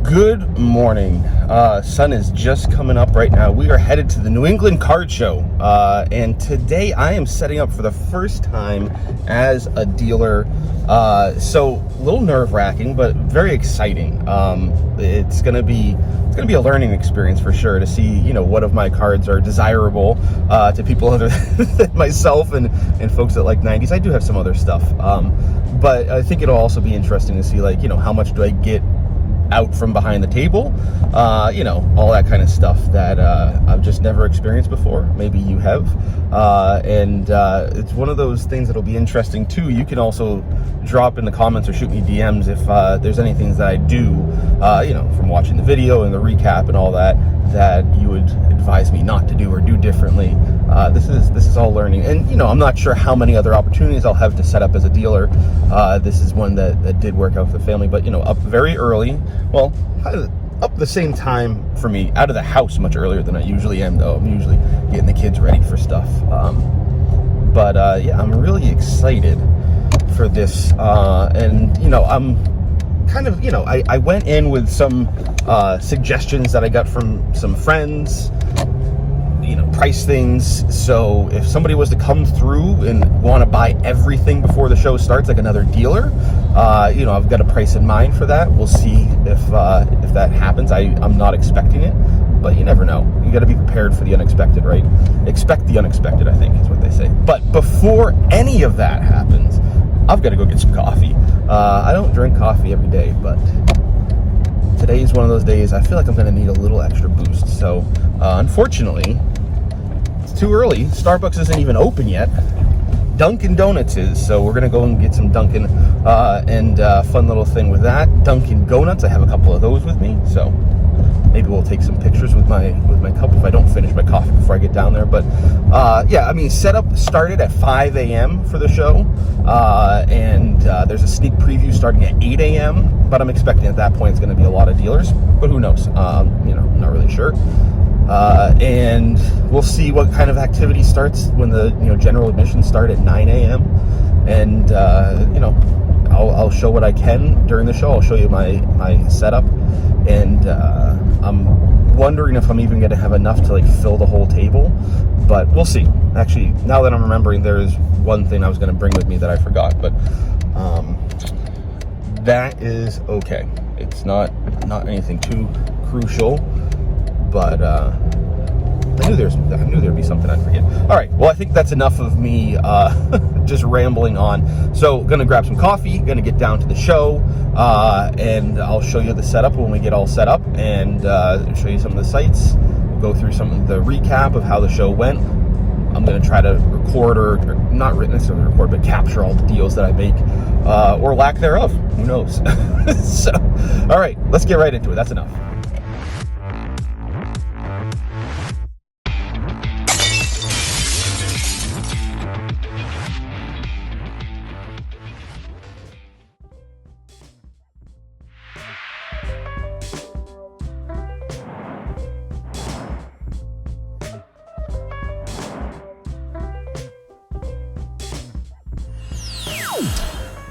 Good morning. Sun is just coming up right now. We are headed to the New England Card Show, and today I am setting up for the first time as a dealer. So a little nerve-wracking, but very exciting. It's gonna be a learning experience for sure to see, what of my cards are desirable to people other than myself and folks that like 90s. I do have some other stuff, but I think it'll also be interesting to see, how much do I get out from behind the table, all that kind of stuff that I've just never experienced before. Maybe you have, and it's one of those things that'll be interesting too. You can also drop in the comments or shoot me DMs if there's any things that I do, from watching the video and the recap and all that you would advise me not to do or do differently. This is all learning, and I'm not sure how many other opportunities I'll have to set up as a dealer. This is one that did work out for the family, but up very early. Well, up the same time for me, out of the house much earlier than I usually am, though. I'm usually getting the kids ready for stuff. But I'm really excited for this, and I'm kind of, I went in with some suggestions that I got from some friends, price things. So if somebody was to come through and want to buy everything before the show starts, like another dealer, I've got a price in mind for that. We'll see if that happens. I'm not expecting it, but you never know. You got to be prepared for the unexpected, right? Expect the unexpected, I think is what they say. But before any of that happens, I've got to go get some coffee. I don't drink coffee every day, but today is one of those days I feel like I'm going to need a little extra boost. So unfortunately, it's too early. Starbucks isn't even open yet. Dunkin' Donuts is, so we're going to go and get some Dunkin', and fun little thing with that. Dunkin' Donuts, I have a couple of those with me, so maybe we'll take some pictures with my cup if I don't finish my coffee before I get down there. But setup started at 5 a.m. for the show, and there's a sneak preview starting at 8 a.m. But I'm expecting at that point it's going to be a lot of dealers, but who knows? I'm not really sure. And we'll see what kind of activity starts when the general admissions start at 9 a.m. And I'll show what I can during the show. I'll show you my setup, and I'm wondering if I'm even going to have enough to fill the whole table, but we'll see. Actually, now that I'm remembering, there is one thing I was going to bring with me that I forgot, but that is okay. It's not anything too crucial, but I knew there'd be something I'd forget. All right, well, I think that's enough of me just rambling on. So gonna grab some coffee, gonna get down to the show, and I'll show you the setup when we get all set up, and show you some of the sites, go through some of the recap of how the show went. I'm gonna try to record, or not necessarily record, but capture all the deals that I make, or lack thereof, who knows. So, all right, let's get right into it. That's enough.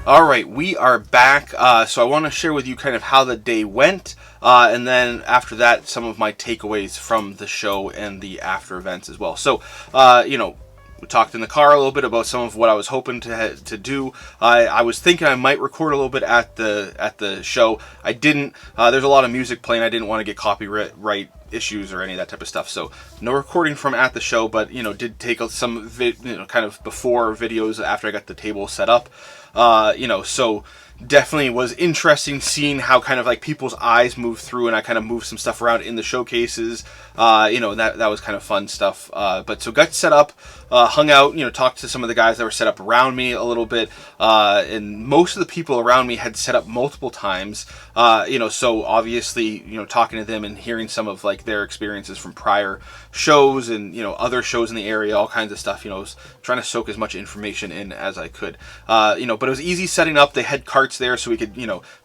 All right, we are back. So I want to share with you kind of how the day went, and then after that, some of my takeaways from the show and the after events as well. So, we talked in the car a little bit about some of what I was hoping to do. I was thinking I might record a little bit at the show. I didn't. There's a lot of music playing. I didn't want to get copyright issues or any of that type of stuff. So no recording from at the show, but did take some kind of before videos after I got the table set up. So definitely was interesting seeing how kind of people's eyes move through, and I kind of moved some stuff around in the showcases. That was kind of fun stuff. But so got set up, hung out, talked to some of the guys that were set up around me a little bit. And most of the people around me had set up multiple times. So obviously, talking to them and hearing some of their experiences from prior shows and, other shows in the area, all kinds of stuff, I was trying to soak as much information in as I could. But it was easy setting up. They had carts there, so we could,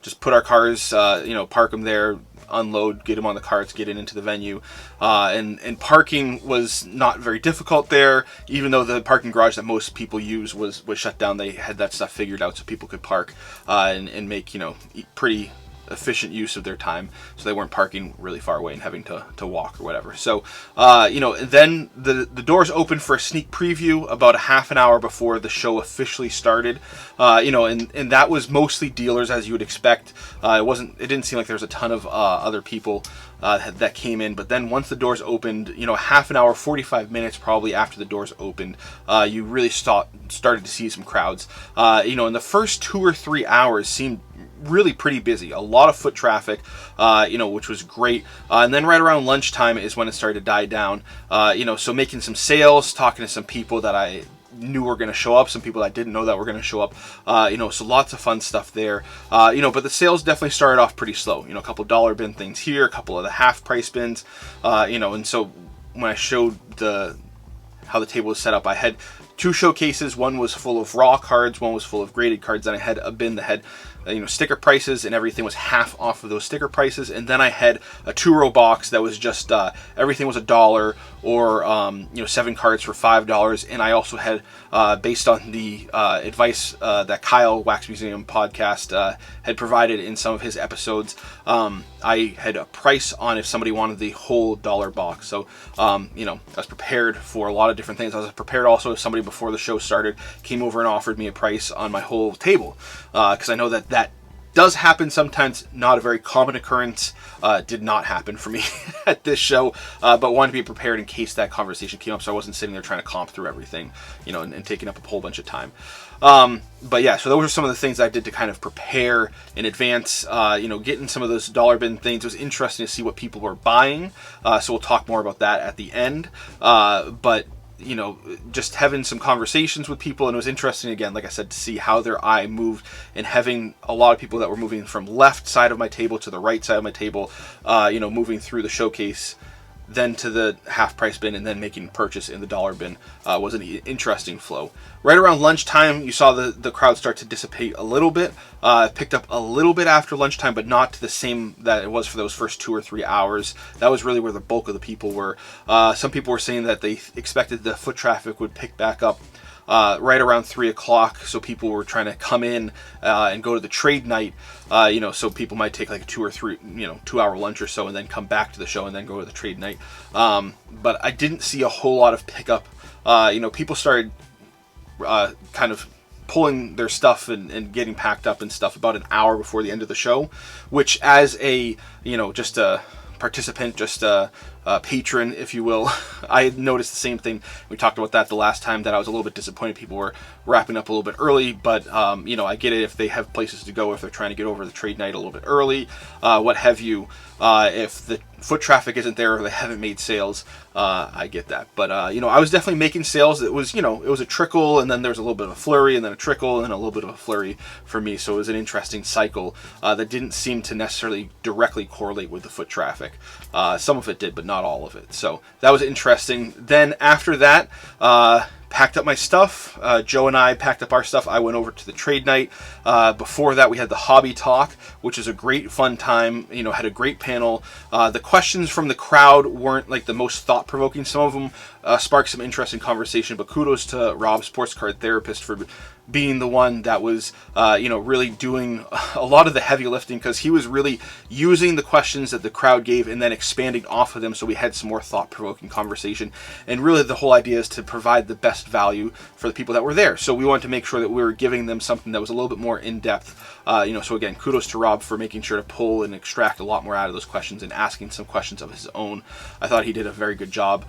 just put our cars, park them there, unload, get them on the carts, get it into the venue. And parking was not very difficult there, even though the parking garage that most people use was shut down. They had that stuff figured out so people could park and make, pretty efficient use of their time, so they weren't parking really far away and having to walk or whatever. So, then the doors opened for a sneak preview about a half an hour before the show officially started. And that was mostly dealers, as you would expect. It didn't seem like there was a ton of other people that came in. But then once the doors opened, half an hour, 45 minutes probably after the doors opened, you really started to see some crowds. In the first 2 or 3 hours seemed really pretty busy, a lot of foot traffic, which was great. And then right around lunchtime is when it started to die down. So making some sales, talking to some people that I knew were going to show up, some people I didn't know that were going to show up, so lots of fun stuff there. But the sales definitely started off pretty slow. A couple dollar bin things here, a couple of the half price bins, and so when I showed how the table was set up, I had 2 showcases. One was full of raw cards, one was full of graded cards, and I had a bin that had sticker prices, and everything was half off of those sticker prices. And then I had a 2-row box that was just everything was $1, or 7 cards for $5. And I also had, based on the advice that Kyle, Wax Museum podcast, had provided in some of his episodes, I had a price on if somebody wanted the whole dollar box. So I was prepared for a lot of different things. I was prepared also if somebody before the show started came over and offered me a price on my whole table, because I know that does happen sometimes. Not a very common occurrence. Did not happen for me at this show, but wanted to be prepared in case that conversation came up, so I wasn't sitting there trying to comp through everything, and taking up a whole bunch of time. But yeah, so those are some of the things I did to kind of prepare in advance. Getting some of those dollar bin things. It was interesting to see what people were buying, so we'll talk more about that at the end. But just having some conversations with people, and it was interesting, again, like I said, to see how their eye moved, and having a lot of people that were moving from left side of my table to the right side of my table, moving through the showcase, then to the half price bin, and then making a purchase in the dollar bin, was an interesting flow. Right around lunchtime, you saw the crowd start to dissipate a little bit. It picked up a little bit after lunchtime, but not to the same that it was for those first 2 or 3 hours. That was really where the bulk of the people were. Some people were saying that they expected the foot traffic would pick back up right around 3 o'clock, so people were trying to come in and go to the trade night, so people might take like a 2 or 3, 2-hour lunch or so, and then come back to the show and then go to the trade night. But I didn't see a whole lot of pickup. People started kind of pulling their stuff and getting packed up and stuff about an hour before the end of the show, which, as a just a participant, just a patron, if you will, I had noticed the same thing. We talked about that the last time, that I was a little bit disappointed people were wrapping up a little bit early, but I get it if they have places to go, if they're trying to get over the trade night a little bit early, what have you. If the foot traffic isn't there or they haven't made sales, I get that. But I was definitely making sales. It was it was a trickle, and then there was a little bit of a flurry, and then a trickle, and then a little bit of a flurry for me. So it was an interesting cycle that didn't seem to necessarily directly correlate with the foot traffic. Some of it did, but not all of it. So that was interesting. Then after that, packed up my stuff. Joe and I packed up our stuff. I went over to the trade night. Before that, we had the hobby talk, which is a great fun time. Had a great panel. The questions from the crowd weren't like the most thought-provoking. Some of them sparked some interesting conversation, but kudos to Rob, sports card therapist, for being the one that was, really doing a lot of the heavy lifting, because he was really using the questions that the crowd gave and then expanding off of them, so we had some more thought-provoking conversation. And really the whole idea is to provide the best value for the people that were there. So we wanted to make sure that we were giving them something that was a little bit more in-depth. So again, kudos to Rob for making sure to pull and extract a lot more out of those questions and asking some questions of his own. I thought he did a very good job,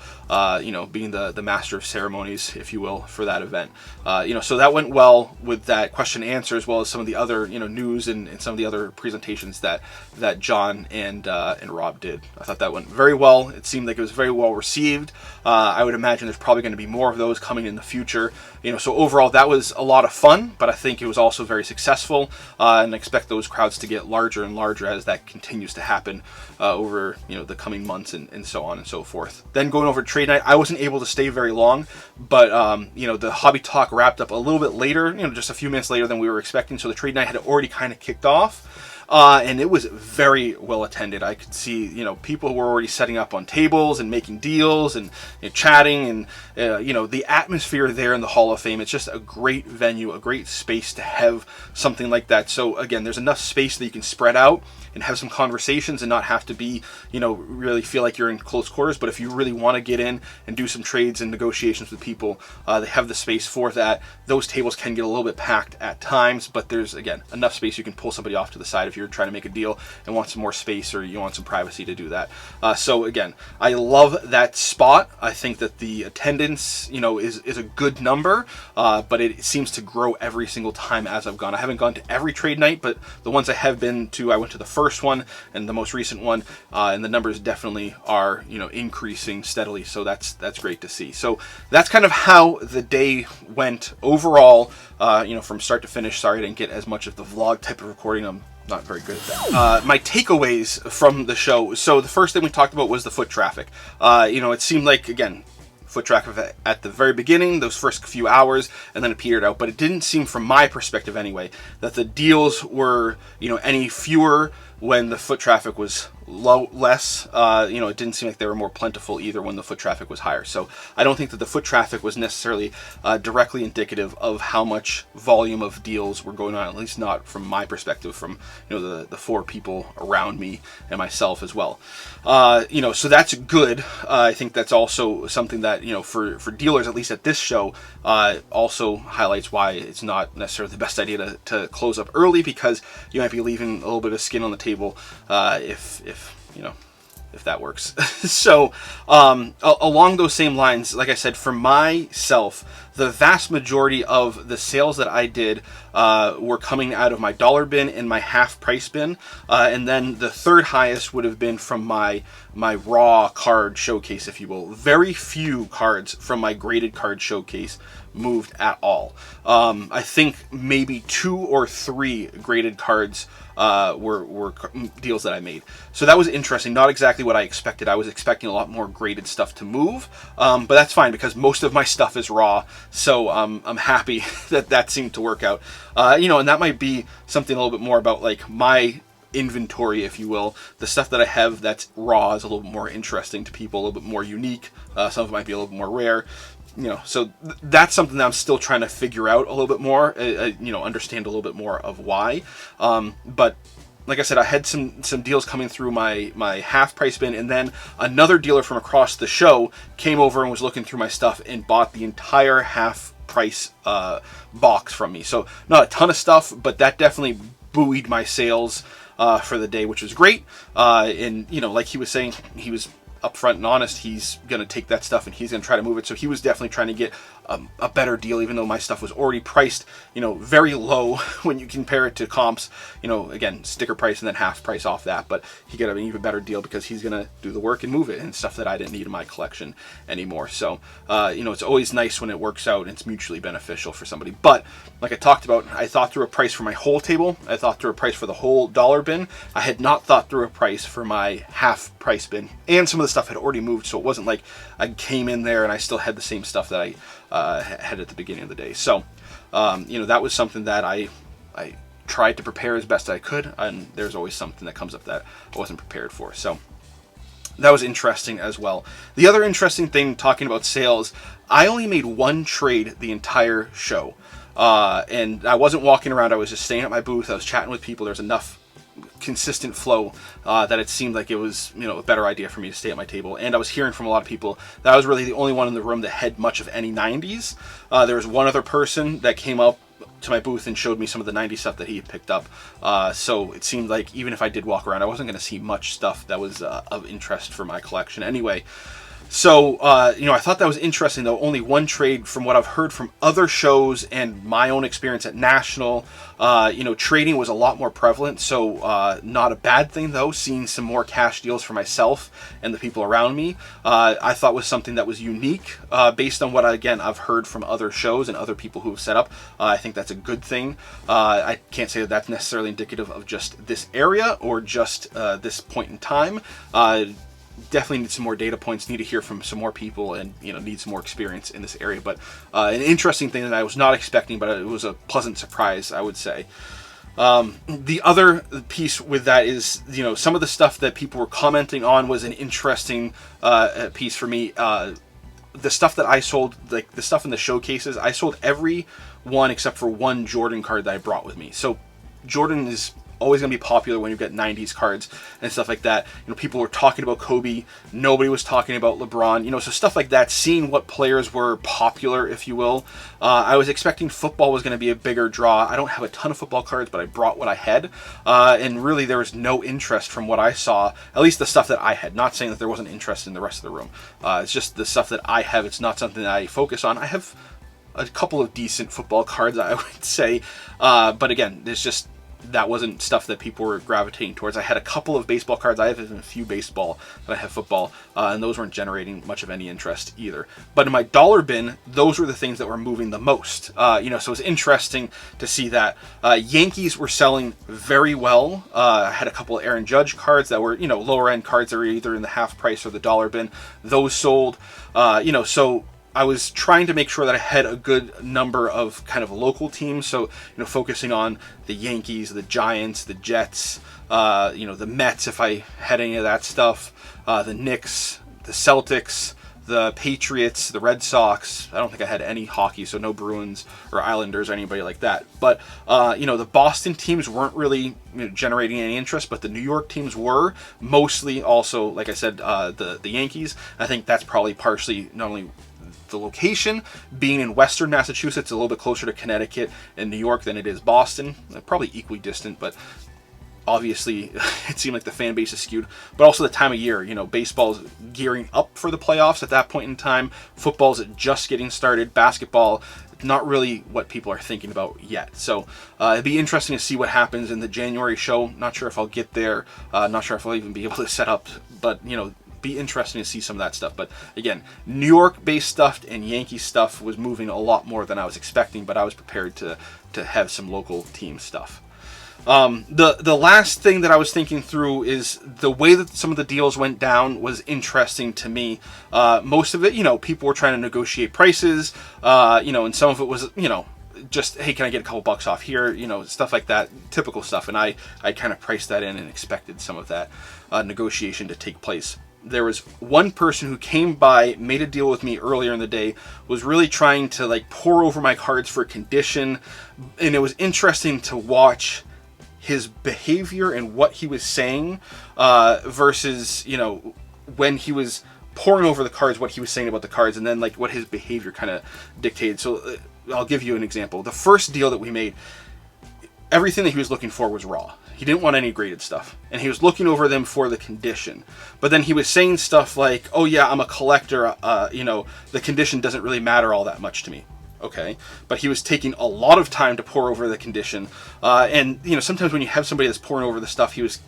being the master of ceremonies, if you will, for that event. So that went well with that question and answer, as well as some of the other news and some of the other presentations that John and Rob did. I thought that went very well. It seemed like it was very well received. I would imagine there's probably going to be more of those coming in the future. So overall that was a lot of fun, but I think it was also very successful, and I expect those crowds to get larger and larger as that continues to happen over the coming months and so on and so forth. Then going over to trade night, I wasn't able to stay very long, but the hobby talk wrapped up a little bit later, just a few minutes later than we were expecting. So the trade night had already kind of kicked off. and it was very well attended. I could see, people were already setting up on tables and making deals and chatting, and the atmosphere there in the Hall of Fame. It's just a great venue, a great space to have something like that. So again, there's enough space that you can spread out and have some conversations and not have to be, really feel like you're in close quarters. But if you really want to get in and do some trades and negotiations with people, they have the space for that. Those tables can get a little bit packed at times, but there's, again, enough space you can pull somebody off to the side if you're trying to make a deal and want some more space, or you want some privacy to do that. So again, I love that spot. I think that the attendance, is a good number, but it seems to grow every single time as I've gone. I haven't gone to every trade night, but the ones I have been to, I went to the first one and the most recent one, and the numbers definitely are, increasing steadily. So that's great to see. So that's kind of how the day went overall, from start to finish. Sorry I didn't get as much of the vlog type of recording. I'm not very good at that. My takeaways from the show. So the first thing we talked about was the foot traffic. It seemed like, again, foot traffic at the very beginning, those first few hours, and then it petered out. But it didn't seem, from my perspective anyway, that the deals were, any fewer when the foot traffic was less. It didn't seem like they were more plentiful either when the foot traffic was higher. So I don't think that the foot traffic was necessarily directly indicative of how much volume of deals were going on, at least not from my perspective, from the four people around me and myself as well. So that's good. I think that's also something that, for dealers, at least at this show, also highlights why it's not necessarily the best idea to close up early, because you might be leaving a little bit of skin on the table if that works. So along those same lines, like I said, for myself, the vast majority of the sales that I did were coming out of my dollar bin and my half price bin, and then the third highest would have been from my raw card showcase, if you will. Very few cards from my graded card showcase moved at all. I think maybe 2 or 3 graded cards were deals that I made. So that was interesting. Not exactly what I expected. I was expecting a lot more graded stuff to move, but that's fine because most of my stuff is raw. So I'm happy that seemed to work out. And that might be something a little bit more about like my inventory, if you will. The stuff that I have that's raw is a little bit more interesting to people, a little bit more unique. Some of it might be a little bit more rare. So that's something that I'm still trying to figure out a little bit more, understand a little bit more of why. But like I said, I had some deals coming through my half price bin, and then another dealer from across the show came over and was looking through my stuff and bought the entire half price box from me. So not a ton of stuff, but that definitely buoyed my sales for the day, which was great. And like he was saying, he was upfront and honest. He's going to take that stuff and he's going to try to move it. So he was definitely trying to get a better deal, even though my stuff was already priced, very low when you compare it to comps. Again, sticker price and then half price off that. But he got an even better deal because he's going to do the work and move it, and stuff that I didn't need in my collection anymore. So, it's always nice when it works out and it's mutually beneficial for somebody. But like I talked about, I thought through a price for my whole table. I thought through a price for the whole dollar bin. I had not thought through a price for my half price bin, and some of the stuff had already moved. So it wasn't like I came in there and I still had the same stuff that I had at the beginning of the day. So, that was something that I tried to prepare as best I could, and there's always something that comes up that I wasn't prepared for. So that was interesting as well. The other interesting thing, talking about sales, I only made one trade the entire show. And I wasn't walking around. I was just staying at my booth. I was chatting with people. There's enough consistent flow that it seemed like it was a better idea for me to stay at my table. And I was hearing from a lot of people that I was really the only one in the room that had much of any 90s. There was one other person that came up to my booth and showed me some of the 90s stuff that he had picked up. So it seemed like even if I did walk around, I wasn't going to see much stuff that was of interest for my collection anyway. So, I thought that was interesting, though. Only one trade. From what I've heard from other shows and my own experience at National, trading was a lot more prevalent. So, not a bad thing, though. Seeing some more cash deals for myself and the people around me, I thought was something that was unique based on what, I've heard from other shows and other people who have set up. I think that's a good thing. I can't say that that's necessarily indicative of just this area or just this point in time. Definitely need some more data points, need to hear from some more people, and need some more experience in this area. But an interesting thing that I was not expecting, but it was a pleasant surprise, I would say. The other piece with that is, some of the stuff that people were commenting on was an interesting piece for me. The stuff that I sold, like the stuff in the showcases, I sold every one except for one Jordan card that I brought with me. So Jordan is always going to be popular when you've got 90s cards and stuff like that. People were talking about Kobe. Nobody was talking about LeBron. So stuff like that, seeing what players were popular, if you will. I was expecting football was going to be a bigger draw. I don't have a ton of football cards, but I brought what I had. And really, there was no interest from what I saw, at least the stuff that I had. Not saying that there wasn't interest in the rest of the room. It's just the stuff that I have. It's not something that I focus on. I have a couple of decent football cards, I would say. But again, that wasn't stuff that people were gravitating towards. I had a couple of baseball cards. I have a few baseball, but I have football, and those weren't generating much of any interest either. But in my dollar bin, those were the things that were moving the most. So it was interesting to see that. Yankees were selling very well. I had a couple of Aaron Judge cards that were, lower end cards that were either in the half price or the dollar bin. Those sold. So I was trying to make sure that I had a good number of kind of local teams. So, focusing on the Yankees, the Giants, the Jets, the Mets, if I had any of that stuff, the Knicks, the Celtics, the Patriots, the Red Sox. I don't think I had any hockey, so no Bruins or Islanders or anybody like that. But, the Boston teams weren't really generating any interest, but the New York teams were. Mostly also, like I said, the Yankees. I think that's probably partially not only the location, being in western Massachusetts, a little bit closer to Connecticut and New York than it is Boston. Probably equally distant, but obviously it seemed like the fan base is skewed. But also the time of year, baseball's gearing up for the playoffs at that point in time. Football's just getting started. Basketball, not really what people are thinking about yet. So it'd be interesting to see what happens in the January show. Not sure if I'll get there. Not sure if I'll even be able to set up, but be interesting to see some of that stuff. But again, New York based stuff and Yankee stuff was moving a lot more than I was expecting, but I was prepared to have some local team stuff. The last thing that I was thinking through is the way that some of the deals went down was interesting to me. Most of it, people were trying to negotiate prices, and some of it was, just, hey, can I get a couple bucks off here? Stuff like that, typical stuff. And I kind of priced that in and expected some of that negotiation to take place. There was one person who came by, made a deal with me earlier in the day, was really trying to pour over my cards for condition. And it was interesting to watch his behavior and what he was saying versus, when he was pouring over the cards, what he was saying about the cards, and then what his behavior kind of dictated. So I'll give you an example. The first deal that we made, everything that he was looking for was raw. He didn't want any graded stuff, and he was looking over them for the condition. But then he was saying stuff like, oh yeah, I'm a collector, the condition doesn't really matter all that much to me. Okay, but he was taking a lot of time to pour over the condition, and sometimes when you have somebody that's pouring over the stuff, he was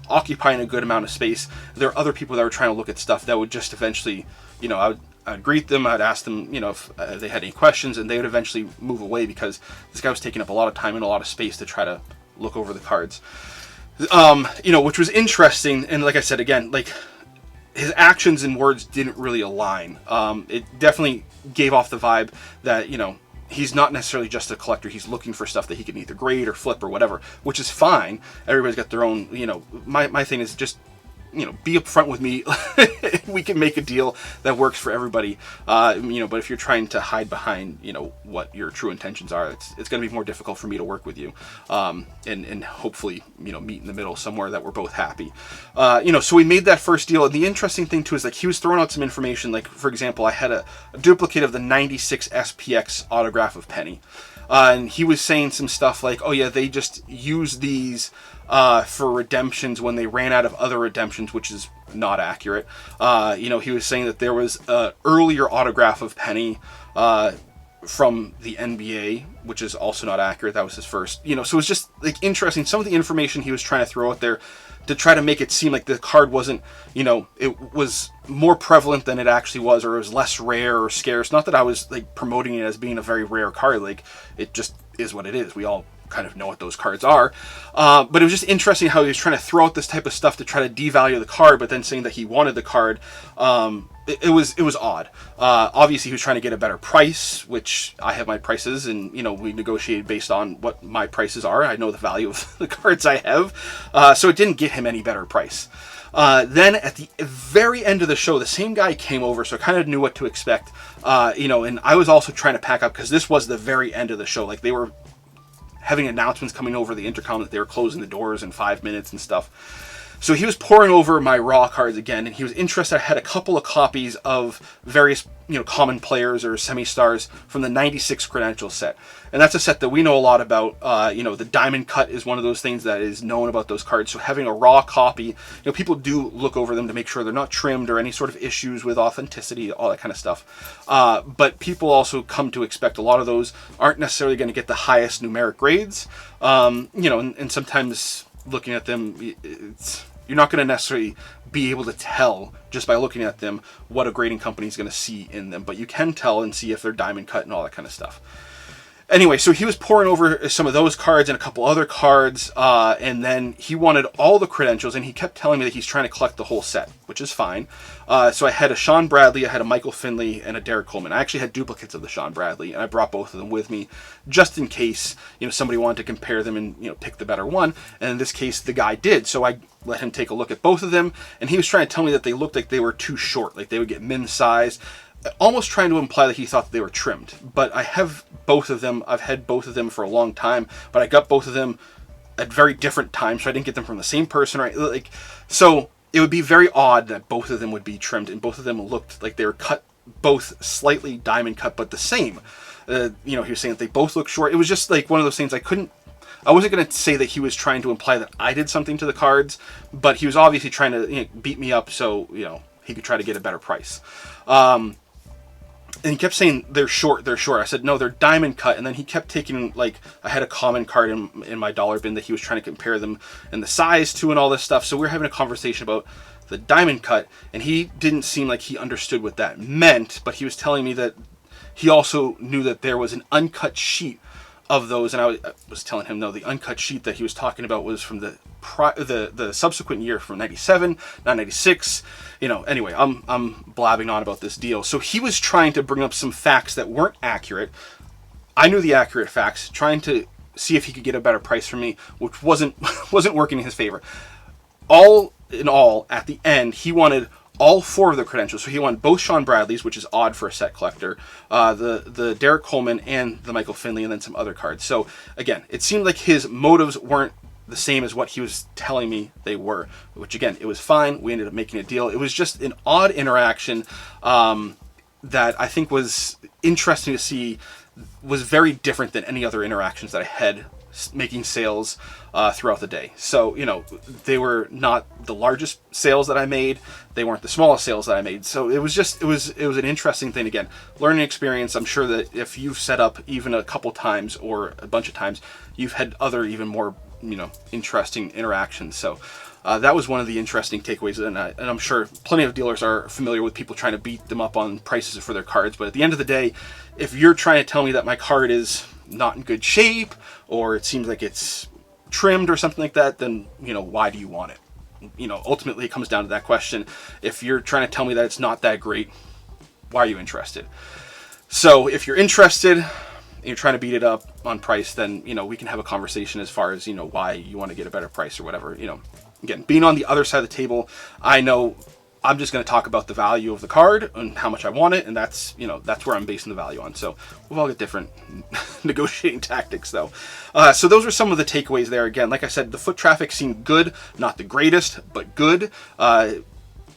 occupying a good amount of space. There are other people that were trying to look at stuff that would just eventually, I'd greet them, I'd ask them, if they had any questions, and they would eventually move away because this guy was taking up a lot of time and a lot of space to try to look over the cards. Which was interesting, and like I said, again, his actions and words didn't really align. It definitely gave off the vibe that, he's not necessarily just a collector. He's looking for stuff that he can either grade or flip or whatever, which is fine. Everybody's got their own, my thing is just, be upfront with me. We can make a deal that works for everybody. But if you're trying to hide behind, what your true intentions are, it's going to be more difficult for me to work with you. And hopefully, meet in the middle somewhere that we're both happy. So we made that first deal. And the interesting thing too is he was throwing out some information. For example, I had a duplicate of the 96 SPX autograph of Penny. And he was saying some stuff like, oh yeah, they just use these for redemptions when they ran out of other redemptions, which is not accurate. He was saying that there was an earlier autograph of Penny from the NBA, which is also not accurate. That was his first. So it was just interesting. Some of the information he was trying to throw out there to try to make it seem like the card wasn't, it was more prevalent than it actually was, or it was less rare or scarce. Not that I was promoting it as being a very rare card. It just is what it is. We all kind of know what those cards are. But it was just interesting how he was trying to throw out this type of stuff to try to devalue the card, but then saying that he wanted the card. it was odd. Obviously, he was trying to get a better price, which I have my prices, and we negotiated based on what my prices are. I know the value of the cards I have, so it didn't get him any better price. Then at the very end of the show, the same guy came over, so I kind of knew what to expect. And I was also trying to pack up because this was the very end of the show. Like, they were having announcements coming over the intercom that they were closing the doors in 5 minutes and stuff. So he was pouring over my raw cards again, and he was interested. I had a couple of copies of various, common players or semi-stars from the 96 credential set. And that's a set that we know a lot about. The diamond cut is one of those things that is known about those cards. So having a raw copy, people do look over them to make sure they're not trimmed or any sort of issues with authenticity, all that kind of stuff. But people also come to expect a lot of those aren't necessarily going to get the highest numeric grades. And sometimes looking at them, you're not going to necessarily be able to tell just by looking at them what a grading company is going to see in them, but you can tell and see if they're diamond cut and all that kind of stuff. Anyway, so he was pouring over some of those cards and a couple other cards, and then he wanted all the credentials, and he kept telling me that he's trying to collect the whole set, which is fine. So I had a Sean Bradley, I had a Michael Finley, and a Derek Coleman. I actually had duplicates of the Sean Bradley, and I brought both of them with me just in case somebody wanted to compare them and pick the better one. And in this case, the guy did. So I let him take a look at both of them, and he was trying to tell me that they looked like they were too short, like they would get min size. Almost trying to imply that he thought that they were trimmed. But I have both of them. I've had both of them for a long time, but I got both of them at very different times, so I didn't get them from the same person, right? So it would be very odd that both of them would be trimmed, and both of them looked like they were cut, both slightly diamond cut, but the same. He was saying that they both look short. It was just like one of those things I wasn't going to say that he was trying to imply that I did something to the cards, but he was obviously trying to beat me up so, he could try to get a better price. And he kept saying, they're short. I said, no, they're diamond cut. And then he kept taking, I had a common card in my dollar bin that he was trying to compare them and the size to and all this stuff. So we were having a conversation about the diamond cut, and he didn't seem like he understood what that meant, but he was telling me that he also knew that there was an uncut sheet of those, and I was telling him, no, the uncut sheet that he was talking about was from the subsequent year, from 97, not 96. Anyway, I'm blabbing on about this deal. So he was trying to bring up some facts that weren't accurate. I knew the accurate facts, trying to see if he could get a better price from me, which wasn't working in his favor. All in all, at the end, he wanted all 4 of the credentials. So he wanted both Sean Bradleys, which is odd for a set collector, the Derek Coleman, and the Michael Finley, and then some other cards. So again, it seemed like his motives weren't the same as what he was telling me they were, which again, it was fine. We ended up making a deal. It was just an odd interaction that I think was interesting to see, was very different than any other interactions that I had making sales throughout the day. So, they were not the largest sales that I made. They weren't the smallest sales that I made. So it was an interesting thing. Again, learning experience. I'm sure that if you've set up even a couple times or a bunch of times, you've had other even more, interesting interactions. So that was one of the interesting takeaways. And I'm sure plenty of dealers are familiar with people trying to beat them up on prices for their cards. But at the end of the day, if you're trying to tell me that my card is not in good shape, or it seems like it's trimmed or something like that, then why do you want it? Ultimately it comes down to that question. If you're trying to tell me that it's not that great, why are you interested? So if you're interested and you're trying to beat it up on price, then we can have a conversation as far as why you want to get a better price or whatever. Again, being on the other side of the table, I know I'm just going to talk about the value of the card and how much I want it, and that's where I'm basing the value on. So we've all got different negotiating tactics, though. So those are some of the takeaways there. Again, like I said, the foot traffic seemed good, not the greatest, but good.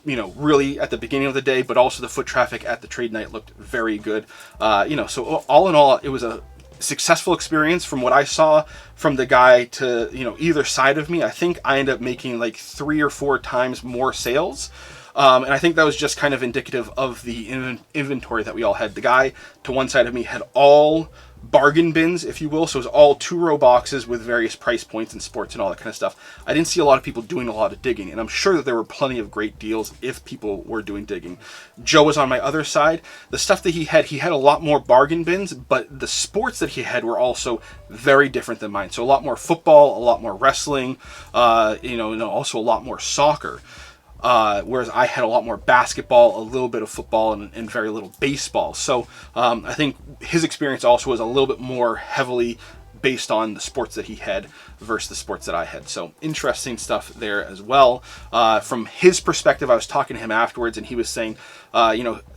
Really at the beginning of the day, but also the foot traffic at the trade night looked very good. So all in all, it was a successful experience from what I saw from the guy to either side of me. I think I ended up making like 3 or 4 times more sales. And I think that was just kind of indicative of the inventory that we all had. The guy to one side of me had all bargain bins, if you will. So it was all 2-row boxes with various price points and sports and all that kind of stuff. I didn't see a lot of people doing a lot of digging, and I'm sure that there were plenty of great deals if people were doing digging. Joe was on my other side. The stuff that he had a lot more bargain bins, but the sports that he had were also very different than mine. So a lot more football, a lot more wrestling, and also a lot more soccer. whereas I had a lot more basketball, a little bit of football, and very little baseball. So I think his experience also was a little bit more heavily based on the sports that he had versus the sports that I had. So interesting stuff there as well. From his perspective, I was talking to him afterwards, and he was saying,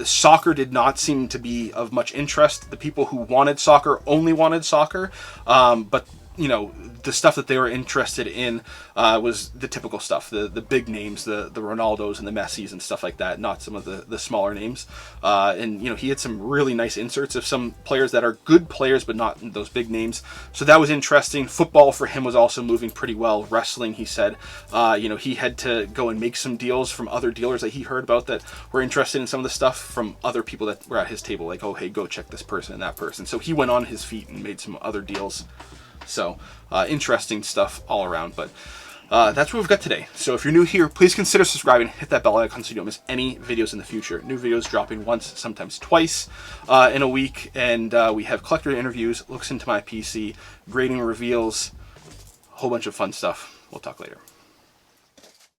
soccer did not seem to be of much interest. The people who wanted soccer only wanted soccer, but the stuff that they were interested in was the typical stuff, the big names, the Ronaldos and the Messis and stuff like that, not some of the smaller names. And he had some really nice inserts of some players that are good players, but not those big names. So that was interesting. Football for him was also moving pretty well. Wrestling, he said, he had to go and make some deals from other dealers that he heard about that were interested in some of the stuff from other people that were at his table, like, oh, hey, go check this person and that person. So he went on his feet and made some other deals. So interesting stuff all around, but that's what we've got today. So if you're new here, please consider subscribing, hit that bell icon so you don't miss any videos in the future. New videos dropping once, sometimes twice in a week, and we have collector interviews, looks into my PC, grading reveals, a whole bunch of fun stuff. We'll talk later.